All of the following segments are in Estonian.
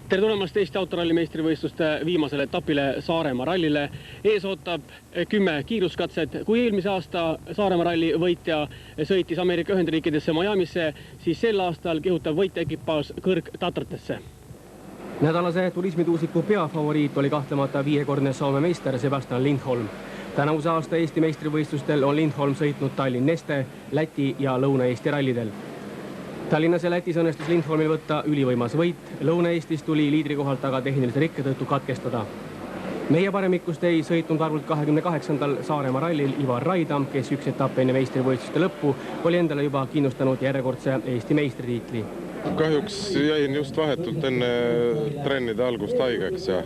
Tere tulemast Eesti autoralli meistrivõistluste viimasele etapile Saaremaa rallile. Ees ootab 10 kiiruskatset. Kui eelmise aasta Saaremaa ralli võitja sõitis Ameerika Ühendriikidesse Miamisse, siis sel aastal kihutab võitjaekipaaž Kõrg-Tatratesse. Nädalase turismituusiku peafavoriit oli kahtlemata viiekordne Soome meister Sebastian Lindholm. Tänavuse aasta Eesti meistrivõistlustel on Lindholm sõitnud Tallinn-Neste, Läti ja Lõuna-Eesti rallidel. Tallinnas ja Lätis õnnestus Lindholmil võtta ülivõimas võit. Lõuna-Eestis tuli liidrikohalt aga tehnilise rikke tõttu katkestada. Meie paremikust ei sõitnud arvult 28. Saaremaa rallil Ivar Raidam, kes üks etapp enne meistrivõistluste lõppu oli endale juba kindlustanud järjekordse Eesti meistritiitli. Kahjuks jäin just vahetult enne trennide algust haigeks ja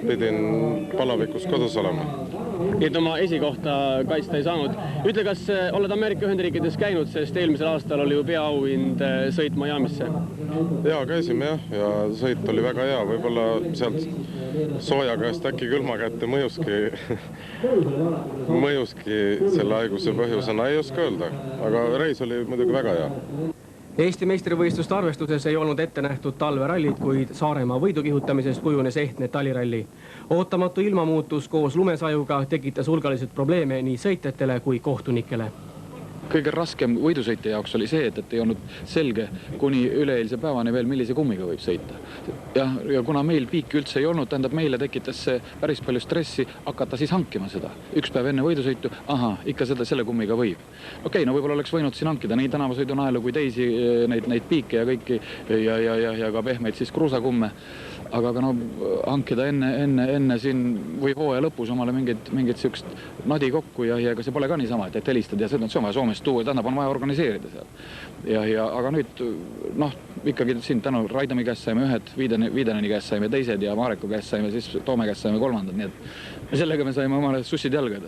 pidin palavikus kodus olema. Et oma esikohta kaitsta ei saanud. Ütle, kas oled Ameerika Ühendriikides käinud, sest eelmisel aastal oli ju peaauhind sõit Miamisse? Jaa, käisime jah, ja sõit oli väga hea. Võib-olla sealt sooja käest äkki külma kätte mõjuski selle haiguse põhjusena, ei oska öelda. Aga reis oli muidugi väga hea. Eesti meistrivõistluste arvestuses ei olnud ette nähtud talverallid, kuid Saaremaa võidukihutamisest kujunes ehtne taliralli. Ootamatu ilmamuutus koos lumesajuga tekitas hulgaliselt probleeme nii sõitjatele kui kohtunikele. Kõige raskem võidusõitja jaoks oli see, et ei olnud selge kuni üleeilse päevani veel, millise kummiga võib sõita. Ja kuna meil piiki üldse ei olnud, tähendab meile tekitas see päris palju stressi hakata siis hankima seda. Üks päev enne võidusõitu, ikka selle kummiga võib. Okei, no võib-olla oleks võinud siin hankida nii tänavasõidunaelu kui teisi neid piike ja kõiki ja ka pehmeid siis kruusakumme. Aga no hankida enne siin või hooaja lõpus omale mingit siukest nadi kokku ja ega see pole ka niisama, et helistad ja see on vaja Soomest tuua, tähendab on vaja organiseerida seal. Aga nüüd, ikkagi siin tänu Raidami käest saime ühed, Viideneni käest saime teised ja Mareku käest saime, siis Toome käest saime kolmandad, nii et sellega me saime omale sussid jalgada.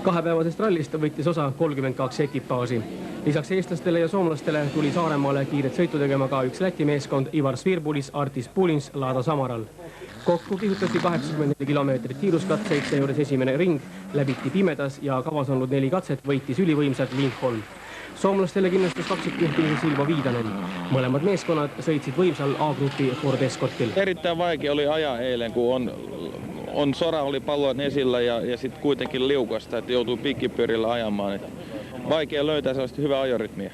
Kahepäevasest rallist võttis osa 32 ekipaaži. Lisaks eestlastele ja soomlastele tuli Saaremaale kiiret sõitu tegema ka üks Läti meeskond Ivar Svirbulis, Artis Pulins, Lada Samaral. Kokku kihutati 84 kilomeetrit kiiruskatseid, seejuures esimene ring läbiti pimedas ja kavas olnud 4 katset võitis ülivõimsad Lindholm. Soomlastele kindlustas kaksikjuhtimise Silvo Viidanen. Mõlemad meeskonnad sõitsid võimsal A-grupi Ford Escortil. Erittäin vaikea oli ajaa eilen, kun on sora oli pallon esillä ja sitten kuitenkin liukasta, että joutuu piikkipyörillä ajamaan. Vaikea löytää sellaista hyvää ajorytmiä.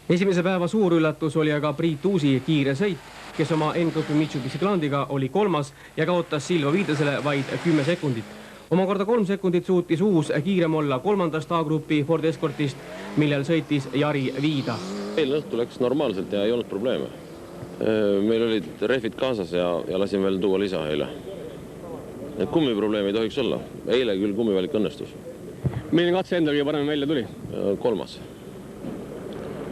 Esimese päeva suur üllatus oli aga Priit Uusi kiire sõit, kes oma N-grupi Mitsubishi Glandiga oli kolmas ja kaotas Silvo Viidasele vaid 10 sekundit. Omakorda 3 sekundit suutis Uus kiirem olla kolmandast A-grupi Ford Escortist, millel sõitis Jari Viida. Eile õhtu läks normaalselt ja ei olnud probleeme. Meil olid rehvid kaasas ja lasin veel tuua lisa eile. Et kummiprobleemi ei tohiks olla. Eile küll kummivalik õnnestus. Milline katse endalgi parem välja tuli? 3.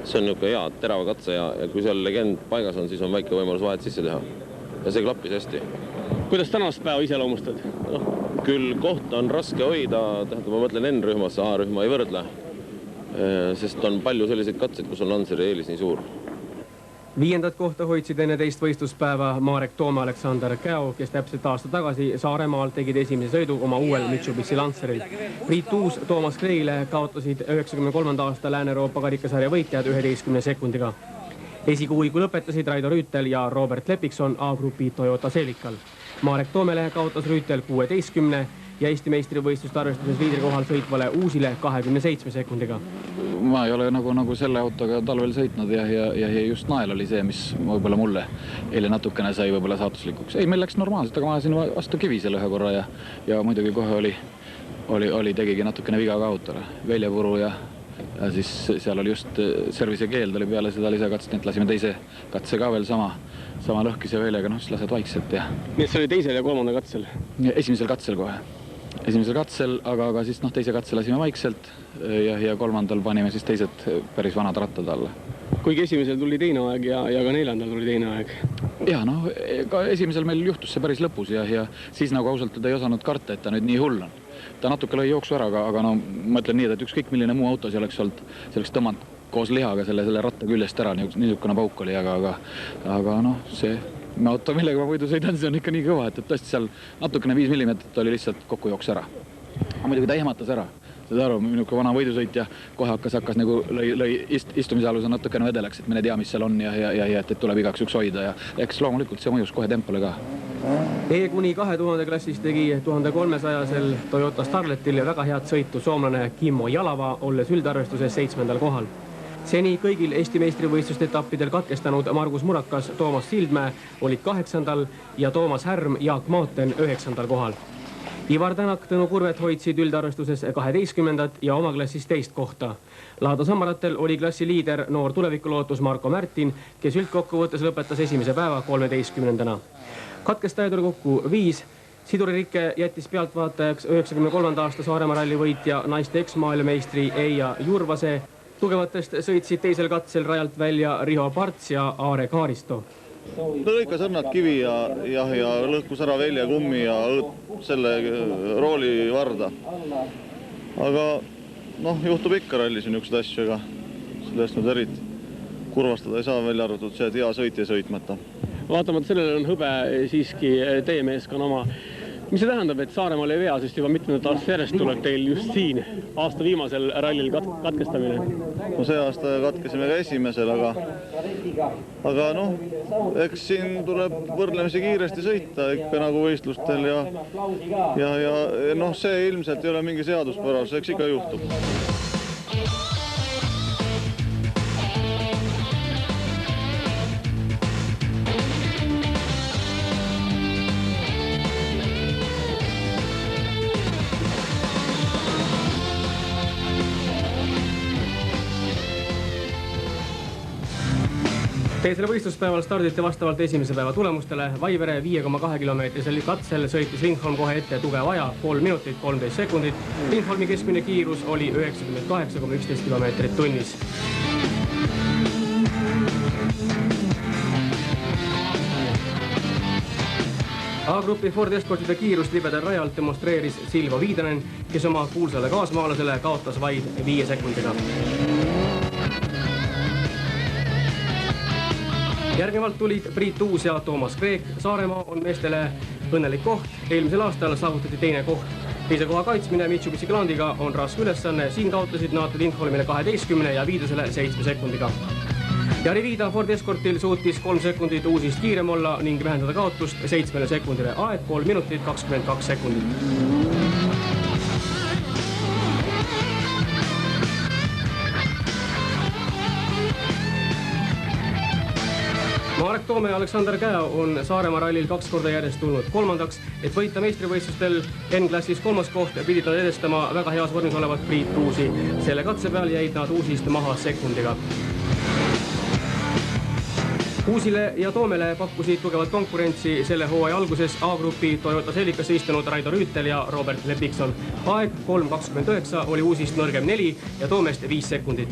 See on niisugune hea, terava katse ja kui seal legend paigas on, siis on väike võimalus vahet sisse teha. Ja see klappis hästi. Kuidas tänast päeva iseloomustad? Küll kohta on raske hoida, tähendab, ma mõtlen N-rühmas, A-rühma ei võrdle, sest on palju selliseid katseid, kus on Lanseri eelis nii suur. Viiendat kohta hoidsid enne teist võistluspäeva Marek Toome Aleksander Käo, kes täpselt aasta tagasi Saaremaal tegid esimese sõidu oma uuel Mitsubishi Lanceril. Priit Uus, Toomas Kreile kaotasid 93. aasta Lääne-Euroopa karikasarja võitjad 11 sekundiga. Esikuuiku lõpetasid Raido Rüütel ja Robert Lepikson A-grupi Toyota Celical. Marek Toomele kaotas Rüütel 16 ja Eesti meistrivõistluste arvestuses liidrikohal sõitvale Uusile 27 sekundiga. Ma ei ole nagu selle autoga talvel sõitnud ja just nael oli see, mis võib-olla mulle eile natukene sai võib-olla saatuslikuks. Ei, meil läks normaalselt, aga ma ajasin vastu kivi selle ühe korra ja muidugi kohe tegigi natukene viga ka autole. Väljapuru ja siis seal oli just servise keeld oli peale seda lisakatset, et lasime teise katse ka veel sama lõhkise väljega, siis lased vaikselt. Nii et see oli teisel ja kolmanda katsel? Esimesel katsel kohe. Esimesel katsel, aga siis teise katse lasime vaikselt ja kolmandal panime siis teised päris vanad rattad alla. Kuigi esimesel tuli teine aeg ja ka neljandal tuli teine aeg? Ja, ka esimesel meil juhtus see päris lõpus ja siis nagu ausalt ei osanud karta, et ta nüüd nii hull on. Ta natuke lõi jooksu ära, aga ma ütlen nii, et ükskõik milline muu auto see oleks tõmmanud koos lihaga selle ratta küljest ära, niisugune pauk oli, aga see auto, millega ma võidu sõidan, see on ikka nii kõva, et tõesti seal natukene 5 mm oli lihtsalt kokku jooks ära. Muidugi ta ehmatas ära, saad aru, minuke vana võidusõitja kohe hakkas nagu lõi istumise aluse natukene vedelaks, et mine tea, mis seal on ja et tuleb igaks üks hoida ja eks loomulikult see mõjus kohe tempole ka. kuni 2000 klassis tegi 1300-sel Toyota Starletil väga head sõitu soomlane Kimmo Jalava, olles üldarvestuses 7. kohal. Seni kõigil Eesti meistrivõistluste etappidel katkestanud Margus Murakas, Toomas Sildmäe olid 8. ja Toomas Härm, Jaak Maaten 9. kohal. Ivar Tänak, Tõnu Kurvet hoidsid üldarvestuses 12. ja oma klassis 2. kohta. Laado Sammaratel oli klassi liider noor tulevikulootus Marko Märtin, kes üldkokkuvõttes lõpetas esimese päeva 13. Katkestajaid oli kokku 5. Siduririkke jättis pealtvaatajaks 93. aasta Saaremaa ralli võitja naiste eksmaailmameistri Eija Jurvase. Tugevatest sõitsid teisel katsel rajalt välja Riho Parts ja Aare Kaaristo. Lõikas õnnad kivi ja lõhkus ära välja kummi ja selle rooli varda. Aga juhtub ikka rallis niisuguseid asju, ega sellest nüüd eriti kurvastada ei saa, välja arvatud see, et hea sõitja sõitmata. Vaatamata sellele on hõbe siiski teie meeskonna oma. Mis see tähendab, et Saaremaal ei vea, sest juba mitmendat aasta järjest tuleb teil just siin aasta viimasel rallil katkestamine? See aasta katkesime ka esimesel, aga eks siin tuleb võrdlemisi kiiresti sõita ikka nagu võistlustel ja see ilmselt ei ole mingi seaduspäras, eks ikka juhtub. Teisele võistluspäeval starditi vastavalt esimese päeva tulemustele. Vaivere 5,2 kilomeetrisel katsel sõitis Lindholm kohe ette tugeva aja, 3 minutit 13 sekundit. Lindholmi keskmine kiirus oli 98,11 kilomeetrit tunnis. A-grupi Ford Escortide kiirust libedal rajalt demonstreeris Silvo Viidanen, kes oma kuulsale kaasmaalasele kaotas vaid 5 sekundiga. Järgnevalt tulid Priit Uus ja Toomas Kreek. Saaremaa on meestele õnnelik koht. Eelmisel aastal saavutati 2. koht. Teise koha kaitsmine Mitsubishi Glandiga on raske ülesanne. Siin kaotasid nad Lindholmile 12 ja Viidusele 7 sekundiga. Jari Viida Ford Escortil suutis 3 sekundit Uusist kiirem olla ning vähendada kaotust 7 sekundile. Aeg 3 minutit 22 sekundit. Marek Toome ja Aleksander Käe on Saaremaa rallil 2 korda järjest tulnud 3. Et võita meistrivõistlustel N-klassis 3. koht pidid nad edestama väga heas vormis olevat Priit Uusi. Selle katse peal jäid nad Uusist maha sekundiga. Uusile ja Toomele pakkusid tugevat konkurentsi selle hooaja alguses A-grupi Toyota Celicasse istunud Raido Rüütel ja Robert Lepikson. Aeg 3.29 oli Uusist nõrgem 4 ja Toomest 5 sekundit.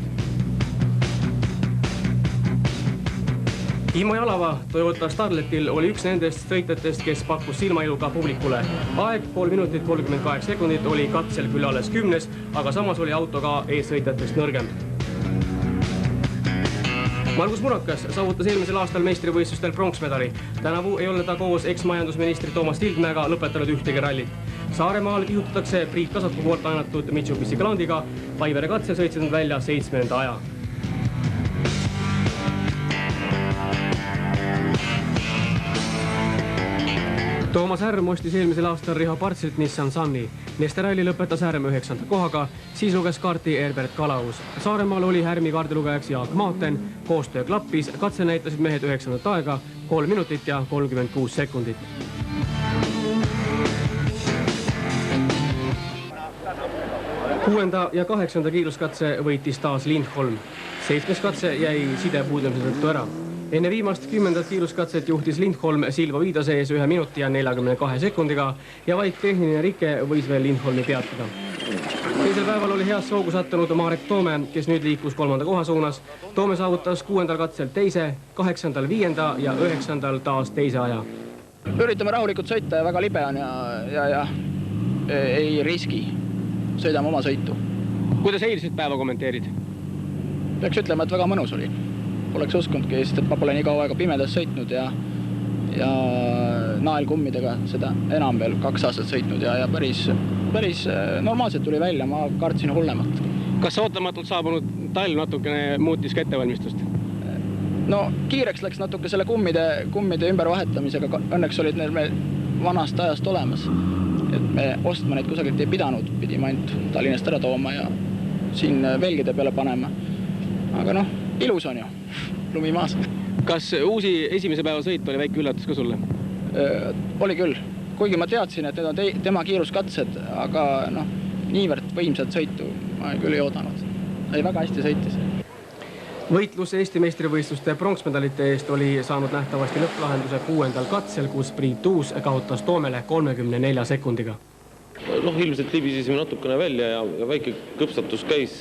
Kimmo Jalava Toyota Starletil oli üks nendest sõitjatest, kes pakkus silmailuga publikule. Aeg 3 minutit 38 sekundit oli katsel küll alles 10, aga samas oli auto ka eessõitjatest nõrgem. Margus Murakas saavutas eelmisel aastal meistrivõistlustel pronksmedali. Tänavu ei ole ta koos eksmajandusministri Toomas Sildmäega lõpetanud ühtegi rallit. Saaremaal kihutatakse Priit Kasaku poolt ainatud Mitsubishi Glandiga. Vaivere katsel sõitsid nad välja 7. aja. Toomas Härm ostis eelmisel aastal Riho Partsilt Nissan Sunny. Meeste ralli lõpetas Härm 9. kohaga, siis luges kaarti Herbert Kalaus. Saaremaal oli Härmi kaardilugejaks Jaak Maaten, koostöö klappis, katse näitasid mehed 9. aega, 3 minutit ja 36 sekundit. Kuuenda ja 8. kiiruskatse võitis taas Lindholm. 7. katse jäi sidepuudumise tõttu ära. Enne viimast 10. kiiruskatset juhtis Lindholm Silvo Viidase ees 1 minuti ja 42 sekundiga ja vaid tehniline rike võis veel Lindholmi peatada. Teisel päeval oli heas soogu sattunud Marek Toome, kes nüüd liikus 3. koha suunas. Toome saavutas 6. katsel 2., 8. 5. ja 9. taas 2. aja. Üritame rahulikult sõita ja väga libe on ja ei riski. Sõidame oma sõitu. Kuidas eilset päeva kommenteerid? Peaks ütlema, et väga mõnus oli. Poleks uskunudki, sest et ma pole nii kaua aega pimedas sõitnud ja naelkummidega seda enam veel 2 aastat sõitnud ja päris päris normaalselt tuli välja, ma kartsin hullemat. Kas ootamatult saabunud talv natukene muutis ka ettevalmistust? No kiireks läks natuke selle kummide ümbervahetamisega, õnneks olid need meil vanast ajast olemas. Et me ostma neid kusagilt ei pidanud, pidime ainult Tallinnast ära tooma ja siin velgide peale panema. Aga noh, ilus on ju, lumi maas. Kas uusi esimese päeva sõit oli väike üllatus ka sulle? Oli küll, kuigi ma teadsin, et need on tema kiiruskatsed, aga noh, niivõrd võimsat sõitu ma küll ei oodanud. Ei väga hästi sõitis. Võitlus Eesti meistrivõistluste pronksmedalite eest oli saanud nähtavasti lõpplahenduse 6. katsel, kus Priit Uus kaotas Toomele 34 sekundiga. Ilmselt libisisime natukene välja ja väike kõpsatus käis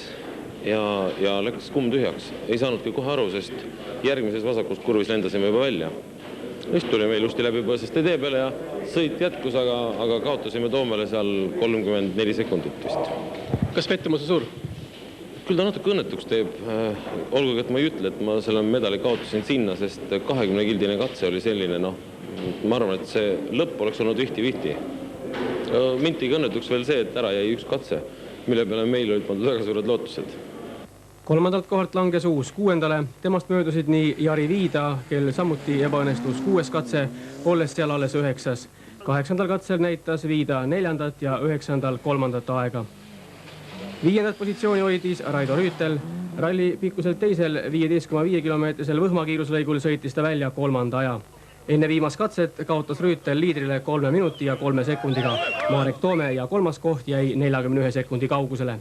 ja läks kumm tühjaks. Ei saanudki kohe aru, sest järgmises vasakus kurvis lendasime juba välja. Just tuli meil just läbi põõseste tee peale ja sõit jätkus, aga kaotasime Toomele seal 34 sekundit vist. Kas pettumus on suur? Küll ta natuke õnnetuks teeb, olgugi, et ma ei ütle, et ma selle medali kaotasin sinna, sest 20-kildine katse oli selline, ma arvan, et see lõpp oleks olnud vihti-vihti. Mind tegi õnnetuks veel see, et ära jäi üks katse, mille peale meil olid pandud väga suured lootused. 3. kohalt langes Uus 6. Temast möödusid nii Jari Viida, kel samuti ebaõnnestus 6. katse, olles seal alles 9. 8. katsel näitas Viida 4. ja 9. 3. aega. 5. positsiooni hoidis Raido Rüütel. Ralli pikkuselt teisel 15,5 kilomeetrisel võhmakiiruslõigul sõitis ta välja 3. aja. Enne viimast katset kaotas Rüütel liidrile 3 minuti ja 3 sekundiga. Marek Toome ja 3. koht jäi 41 sekundi kaugusele.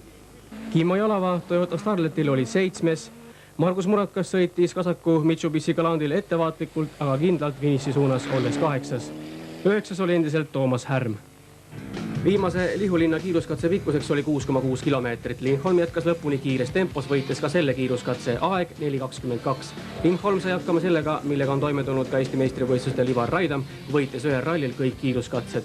Kimmo Jalava Toyota Starletil oli 7. Margus Murakas sõitis Kasaku Mitsubishi Galandil ettevaatlikult, aga kindlalt finiši suunas olles 8. 9. oli endiselt Toomas Härm. Viimase Lihulinna kiiruskatse pikkuseks oli 6,6 kilomeetrit. Lindholm jätkas lõpuni kiires tempos, võites ka selle kiiruskatse aeg 4.22. Lindholm sai hakkama sellega, millega on toime tulnud ka Eesti meistrivõistlustel Ivar Raidam, võites ühel rallil kõik kiiruskatsed.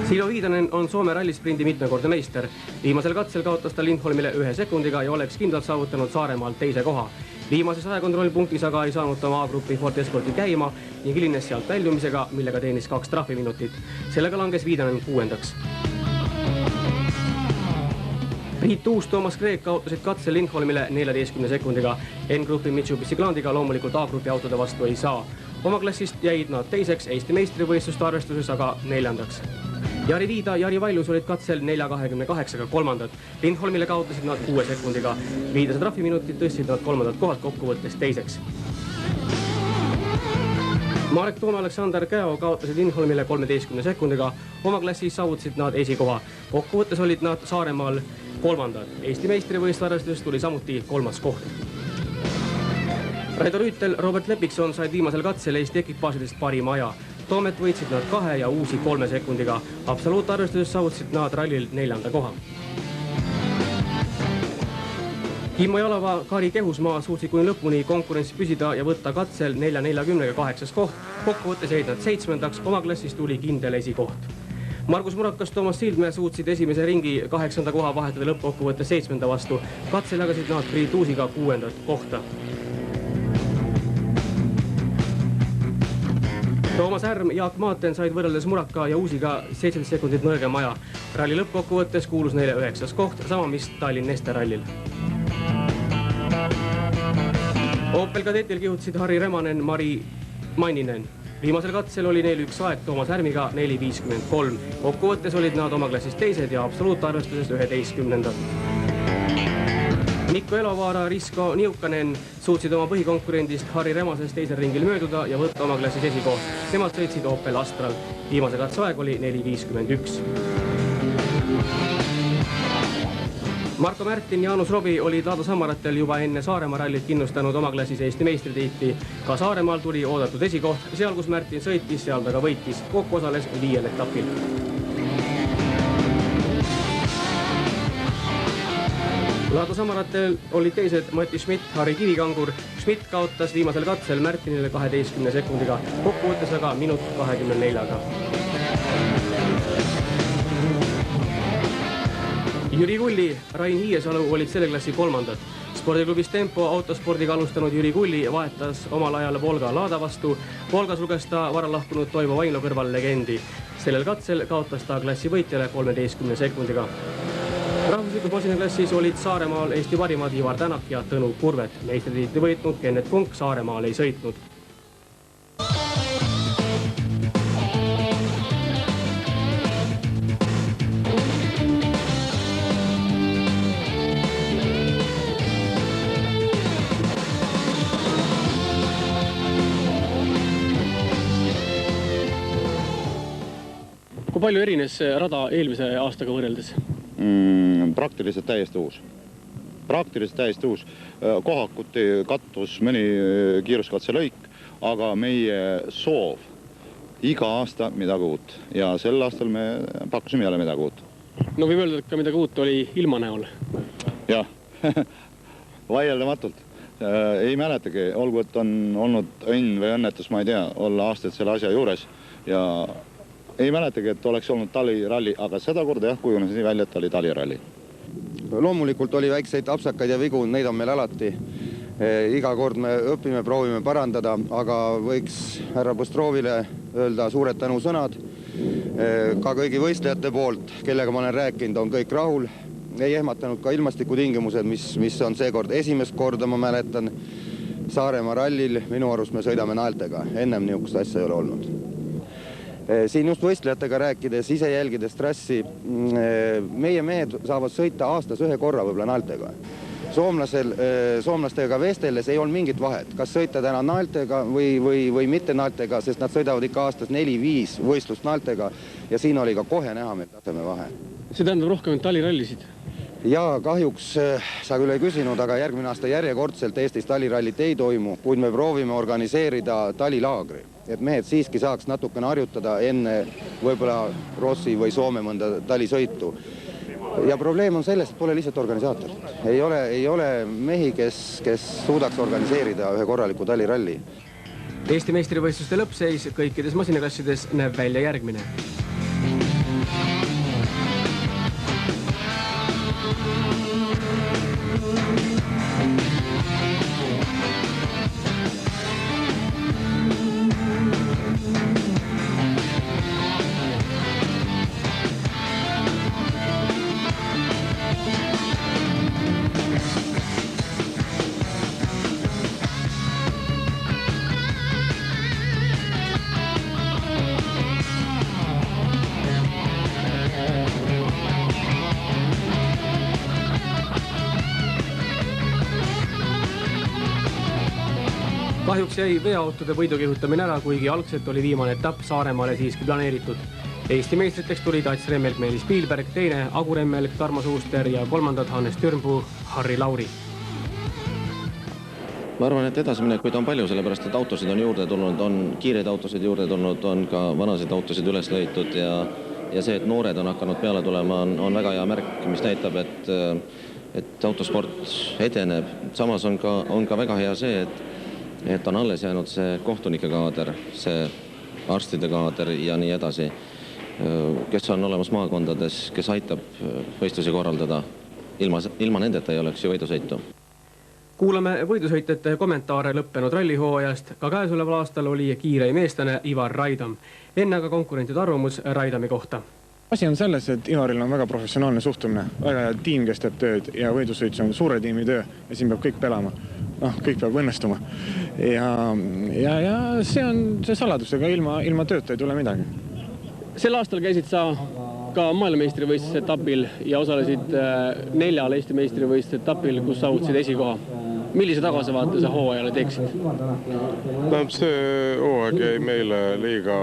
Silo Viidanen on Soome rallisprindi mitmekordne meister. Viimasel katsel kaotas ta Lindholmile 1 sekundiga ja oleks kindlalt saavutanud Saaremaalt 2. koha. Viimases ajakontrollpunktis aga ei saanud ta A-grupi Ford Escorti käima ning hilines sealt väljumisega, millega teenis 2 trahviminutit. Sellega langes Viidanen 6. Priit Uus, Toomas Kreek kaotasid katse Lindholmile 14 sekundiga. N-grupi Mitsubishi Galandiga loomulikult A-grupi autode vastu ei saa. Oma klassist jäid nad 2. Eesti meistrivõistluste arvestuses aga 4. Jari Viida, Jari Valjus olid katsel 4.28 3. Lindholmile kaotasid nad 6 sekundiga. Viidase trahviminutit tõstsid nad 3. kohalt kokkuvõttes 2. Marek Toome, Aleksander Käo kaotasid Lindholmile 13 sekundiga. Oma klassis saavutasid nad esikoha. Kokkuvõttes olid nad Saaremaal 3. Eesti meistrivõistluse arvestuses tuli samuti 3. koht. Raido Rüütel, Robert Lepikson said viimasel katsel Eesti ekipaasidest parima aja. Toomet võitsid nad 2 ja Uusi 3 sekundiga. Absoluutarvestuses saavutasid nad rallil 4. koha. Kimmo Jalava, Kari Kehusmaa suutsid kuni lõpuni konkurentsi püsida ja võtta katsel 4.40 8. koht. Kokkuvõttes jäid nad 7. Oma klassis tuli kindel esikoht. Margus Murakas, Toomas Sildmäe suutsid esimese ringi 8. koha vahetada lõppkokkuvõttes 7. vastu. Katsel jagasid nad Priit Uusiga 6. kohta. Toomas Härm, Jaak Maaten said võrreldes Muraka ja Uusiga 17 sekundit nõrgem aja. Ralli lõppkokkuvõttes kuulus neile 9. koht, sama mis Tallinn-Neste rallil. Opel Kadetil kihutasid Harri Remanen, Mari Manninen. Viimasel katsel oli neil üks aeg Toomas Härmiga 4.53. Kokkuvõttes olid nad oma klassis 2. ja absoluutarvestuses 11. Mikko Elovaara, Risko Niukanen suutsid oma põhikonkurendist Harri Remasest 2. ringil mööduda ja võtta oma klassis esikoht. Nemad sõitsid Opel Astral. Viimase katse aeg oli 4.51. Marko Märtin ja Jaanus Robi olid Laado Sammaratel juba enne Saaremaa rallit kindlustanud oma klassis Eesti meistritiitli. Ka Saaremaal tuli oodatud esikoht. Seal, kus Märtin sõitis, seal ta ka võitis. Kokku osales 5 etapil. Laado Sammaratel olid teised Mati Schmidt, Harri Kivikangur. Schmidt kaotas viimasel katsel Märtinile 12 sekundiga. Kokkuvõttes aga minut 24-ga. Jüri Kulli, Rain Hiiesalu olid selle klassi 3. Spordiklubis Tempo autospordiga alustanud Jüri Kulli vahetas omal ajal Volga Laada vastu. Volgas luges ta varalahkunud Toivo Vainlo kõrval legendi. Sellel katsel kaotas ta klassi võitjale 13 sekundiga. Rahvuslikus masinaklassis olid Saaremaal Eesti parimad Ivar Tänak ja Tõnu Kurvet. Meistritiitli võitnud Kennet Kunk Saaremaal ei sõitnud. Kui palju erines rada eelmise aastaga võrreldes? Praktiliselt täiesti uus. Kohakuti kattus mõni kiiruskatse lõik, aga meie soov iga aasta midagi uut. Ja sel aastal me pakkusime jälle midagi uut. No võib öelda, et ka midagi uut oli ilma näol. Jah, vaieldamatult. Ei mäletagi, olgu, et on olnud õnn või õnnetus, ma ei tea, olla aastaid selle asja juures ja ei mäletagi, et oleks olnud taliralli, aga seda korda jah, kujunes nii välja, et oli taliralli. Loomulikult oli väikseid apsakaid ja vigu, neid on meil alati. Iga kord me õpime, proovime parandada, aga võiks härra Bostrovile öelda suured tänusõnad. Ka kõigi võistlejate poolt, kellega ma olen rääkinud, on kõik rahul. Ei ehmatanud ka ilmastikutingimused, mis on seekord esimest korda, ma mäletan. Saaremaa rallil minu arust me sõidame naeltega. Ennem niisugust asja ei ole olnud. Siin just võistlejatega rääkides, ise jälgides trassi, meie mehed saavad sõita aastas ühe korra võibla naeltega. Soomlastega vesteldes ei olnud mingit vahet, kas sõita täna naeltega või mitte naeltega, sest nad sõidavad ikka aastas 4-5 võistlust naeltega ja siin oli ka kohe näha meil taseme vahe. See tähendab rohkem talirallisid? Ja kahjuks sa küll ei küsinud, aga järgmine aasta järjekordselt Eestis talirallit ei toimu, kuid me proovime organiseerida talilaagri, et mehed siiski saaks natukene harjutada enne võib-olla Rossi või Soome mõnda talisõitu. Ja probleem on selles, et pole lihtsalt organisaator. Ei ole mehi, kes suudaks organiseerida ühe korraliku taliralli. Eesti meistrivõistluste lõppseis kõikides masinaklassides näeb välja järgmine. Kahjuks jäi veoautode võidukihutamine ära, kuigi algselt oli viimane etapp Saaremaale siiski planeeritud. Eesti meistriteks tulid Ats Remmelk, Meelis Piilberg, teine Agu Remmelk, Tarmo Suuster ja kolmandad Hannes Türmpuu, Harri Lauri. Ma arvan, et edasimnekuid on palju, sellepärast et autosid on juurde tulnud, on kiireid autosid juurde tulnud, on ka vanasid autosid üles lõitud ja see, et noored on hakanud peale tulema, on väga hea märk, mis näitab, et autosport edeneb. Samas on ka väga hea see, et on alles jäänud see kohtunike kaader, see arstide kaader ja nii edasi, kes on olemas maakondades, kes aitab võistlusi korraldada. Ilma nendeta ei oleks ju võidusõitu. Kuulame võidusõitjate kommentaare lõppenud rallihooajast. Ka käesoleval aastal oli kiireim eestlane Ivar Raidam. Enne aga konkurentide arvamus Raidami kohta. Asi on selles, et Ivaril on väga professionaalne suhtumine, väga hea tiim, kes teeb tööd ja võidusõit on suure tiimi töö ja siin peab kõik pelama. Kõik peab õnnestuma. Ja see on see saladus, ega ilma tööta ei tule midagi. Sel aastal käisid sa ka maailmameistrivõistluse etapil ja osalesid 4 Eesti meistrivõistluse etapil, kus saavutasid esikoha. Millise tagasivaate sa hooajale teeksid? See hooaeg jäi meile liiga,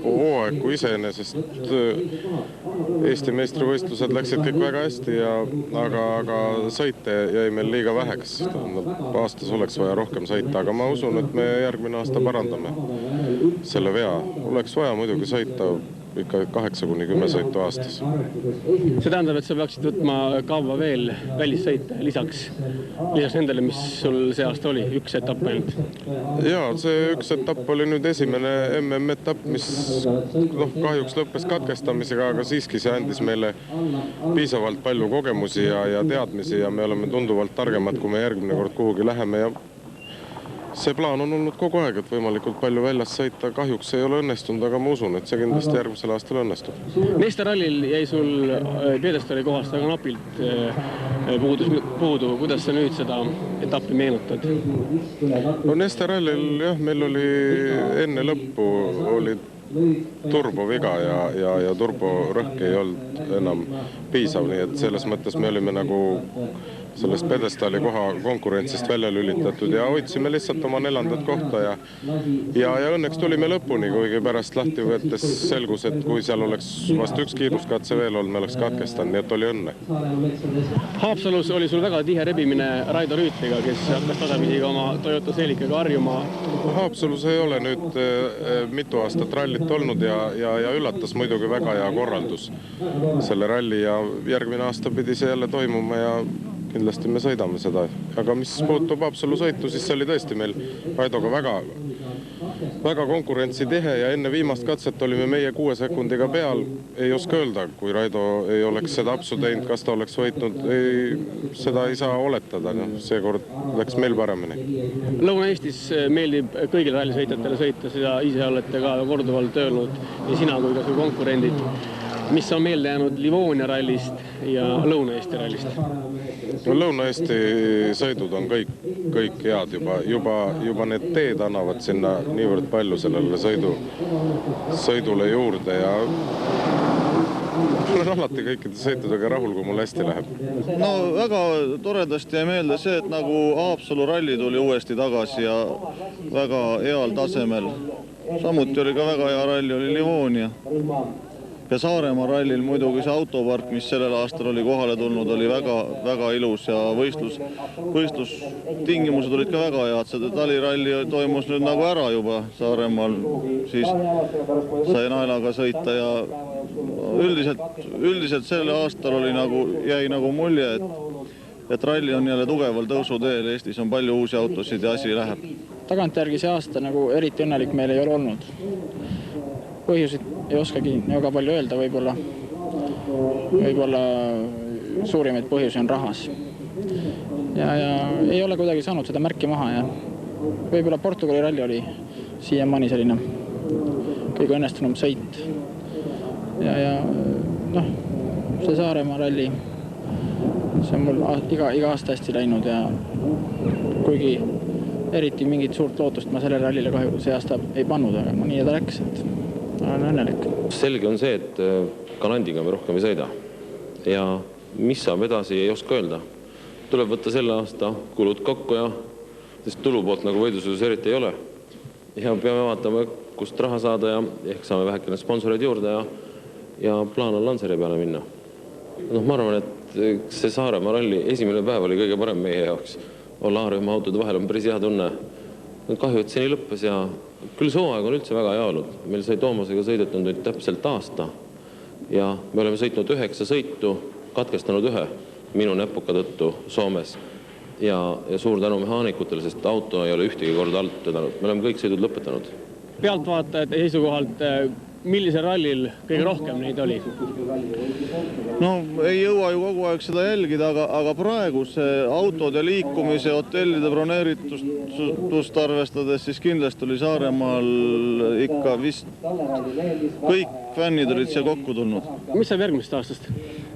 hooaeg kui iseenesest Eesti meistrivõistlused läksid kõik väga hästi, aga sõite jäi meil liiga väheks. Aastas oleks vaja rohkem sõita, aga ma usun, et me järgmine aasta parandame selle vea. Oleks vaja muidugi sõita ikka 8-10 sõitu aastas. See tähendab, et sa peaksid võtma kaua veel välissõite lisaks nendele, mis sul see aasta oli, üks etapp ainult? Jaa, see üks etapp oli nüüd esimene MM-etapp, mis kahjuks lõppes katkestamisega, aga siiski see andis meile piisavalt palju kogemusi ja teadmisi ja me oleme tunduvalt targemad, kui me järgmine kord kuhugi läheme ja See plaan on olnud kogu aeg, et võimalikult palju väljas sõita. Kahjuks ei ole õnnestunud, aga ma usun, et see kindlasti järgmisel aastal õnnestub. Meeste rallil jäi sul pjedestaali kohast väga napilt puudu. Kuidas sa nüüd seda etappi meenutad? No Neste rallil jah, meil oli enne lõppu oli turboviga ja turborõhk ei olnud enam piisav, nii et selles mõttes me olime nagu sellest pjedestaali koha konkurentsist välja lülitatud ja hoidsime lihtsalt oma 4. kohta ja õnneks tulime lõpuni, kuigi pärast lahti võttes selgus, et kui seal oleks vast üks kiiruskatse veel olnud, me oleks katkestanud, nii et oli õnne. Haapsalus oli sul väga tihe rebimine Raido Rüütliga, kes hakkas tasapisi ka oma Toyota Celikaga harjuma. Haapsalus ei ole nüüd mitu aastat rallit olnud ja üllatas muidugi väga hea korraldus selle ralli ja järgmine aasta pidi see jälle toimuma ja kindlasti me sõidame seda. Aga mis puutub Haapsalu sõitu, siis see oli tõesti meil Raidoga väga konkurentsitihe ja enne viimast katset olime meie 6 sekundiga peal. Ei oska öelda, kui Raido ei oleks seda apsu teinud, kas ta oleks võitnud, seda ei saa oletada. Seekord läks meil paremini. Lõuna-Eestis meeldib kõigil rallisõitjatele sõita, seda ise olete ka korduvalt öelnud, nii sina kui ka su konkurendid. Mis on meelde jäänud Livonia rallist ja Lõuna-Eesti rallist? No, Lõuna-Eesti sõidud on kõik head juba need teed annavad sinna niivõrd palju sellele sõidule juurde ja olen alati kõikide sõitudega rahul, kui mul hästi läheb. No väga toredasti jäi meelde see, et nagu Haapsalu ralli tuli uuesti tagasi ja väga heal tasemel. Samuti oli ka väga hea ralli, oli Livonia. Ja Saaremaa rallil muidugi see autopark, mis sellel aastal oli kohale tulnud, oli väga ilus ja võistlustingimused olid ka väga head. See taliralli toimus nüüd nagu ära juba Saaremaal, siis sai naelaga sõita ja üldiselt selle aastal jäi nagu mulje, et ralli on jälle tugeval tõusuteel. Eestis on palju uusi autosid ja asi läheb. Tagantjärgi see aasta nagu eriti õnnelik meil ei ole olnud. Põhjusid ei oskagi väga palju öelda, võib-olla suurimaid põhjusi on rahas. Ja ei ole kuidagi saanud seda märki maha ja võib-olla Portugali ralli oli siiamaani selline kõige õnnestunum sõit. Ja see Saaremaa ralli, see on mul iga aasta hästi läinud ja kuigi eriti mingit suurt lootust ma selle rallile kahju see aasta ei pannud, aga nii ta läks, et olen õnnelik. Selge on see, et Galandiga me rohkem ei sõida ja mis saab edasi, ei oska öelda. Tuleb võtta selle aasta kulud kokku ja sest tulupoolt nagu võidusõidus eriti ei ole ja peame vaatama, kust raha saada ja ehk saame vähekene sponsoreid juurde ja plaan on Lanseri peale minna. Ma arvan, et see Saaremaa ralli esimene päev oli kõige parem meie jaoks. Olla A-rühma autode vahel on päris hea tunne. Kahju, et see nii lõppes ja küll see hooaeg on üldse väga hea olnud. Meil sai Toomasega sõidetud nüüd täpselt aasta ja me oleme sõitnud 9 sõitu, katkestanud 1 minu näpuka tõttu Soomes ja suur tänu mehaanikutele, sest auto ei ole ühtegi korda alt tõdanud. Me oleme kõik sõidud lõpetanud. Pealtvaatajate seisukohalt, millisel rallil kõige rohkem neid oli? No ei jõua ju kogu aeg seda jälgida, aga praegu see autode liikumise hotellide broneeritust arvestades, siis kindlasti oli Saaremaal ikka vist kõik fännid olid siia kokku tulnud. Mis saab järgmisest aastast?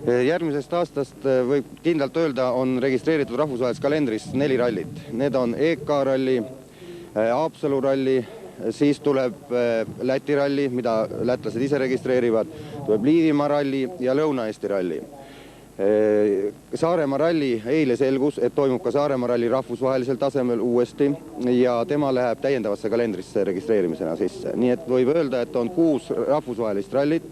Järgmisest aastast võib kindlalt öelda, on registreeritud rahvusvahelises kalendris 4 rallit. Need on EK ralli, Haapsalu ralli, siis tuleb Läti ralli, mida lätlased ise registreerivad, tuleb Liivimaa ralli ja Lõuna-Eesti ralli. Saaremaa ralli eile selgus, et toimub ka Saaremaa ralli rahvusvahelisel tasemel uuesti ja tema läheb täiendavasse kalendrisse registreerimisena sisse. Nii et võib öelda, et on 6 rahvusvahelist rallit,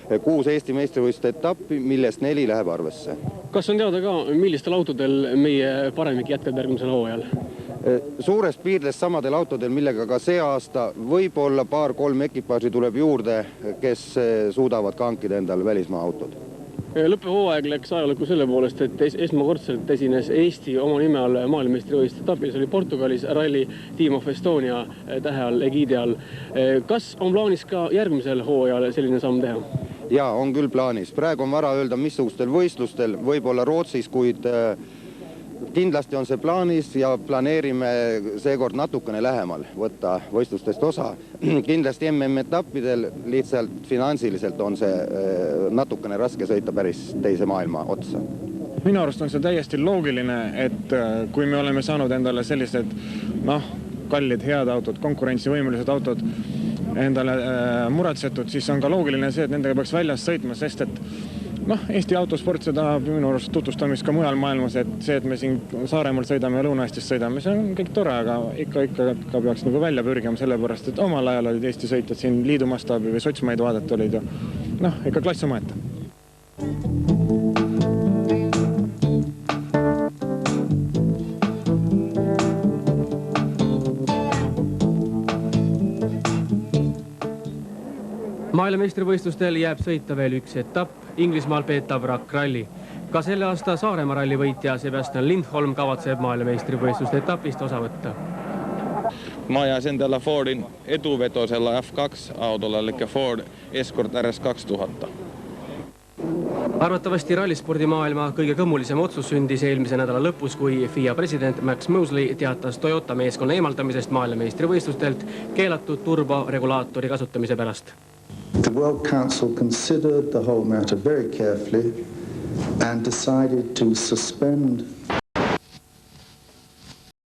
6 Eesti meistrivõistluste etappi, millest 4 läheb arvesse. Kas on teada ka, millistel autodel meie paremik jätkab järgmisel hooajal? Suures piirdes samadel autodel, millega ka see aasta võib-olla 2-3 ekipaaži tuleb juurde, kes suudavad ka hankida endale välismaa autod. Lõppehooaeg läks ajalukku selle poolest, et esmakordselt esines Eesti oma nime all maailmameistrivõistluste etapil, see oli Portugalis ralli Team of Estonia tähe all, egiidi all. Kas on plaanis ka järgmisel hooajal selline samm teha? Jaa, on küll plaanis. Praegu on vara öelda, missugustel võistlustel, võib-olla Rootsis, kuid kindlasti on see plaanis ja planeerime seekord natukene lähemal võtta võistlustest osa. Kindlasti MM-etappidel lihtsalt finantsiliselt on see natukene raske sõita päris teise maailma otsa. Minu arust on see täiesti loogiline, et kui me oleme saanud endale sellised kallid, head autod, konkurentsivõimelised autod endale muretsetud, siis on ka loogiline see, et nendega peaks väljas sõitma, sest et Eesti autosport seda minu arust tutvustamist ka mujal maailmas, et see, et me siin Saaremaal sõidame ja Lõuna-Eestis sõidame, see on kõik tore, aga ikka ka peaks nagu välja pürgima sellepärast, et omal ajal olid Eesti sõitjad siin liidu mastaabi või sotsmaid vaadata olid ju, ikka klass omaette. Maailmameistrivõistlustel jääb sõita veel üks etapp, Inglismaal peetav Rock Rally. Ka selle aasta Saaremaa ralli võitja Sebastian Lindholm kavatseb maailmameistrivõistluste etapist osa võtta. Mä ajasin tällä Fordin etuvetosella F2-autolla, eli Ford Escort RS 2000. Arvatavasti rallispordimaailma kõige kõmmulisem otsus sündis eelmise nädala lõpus, kui FIA president Max Mosley teatas Toyota meeskonna eemaldamisest maailmameistrivõistlustelt keelatud turboregulaatori kasutamise pärast. The World Council considered the whole matter very carefully and decided to suspend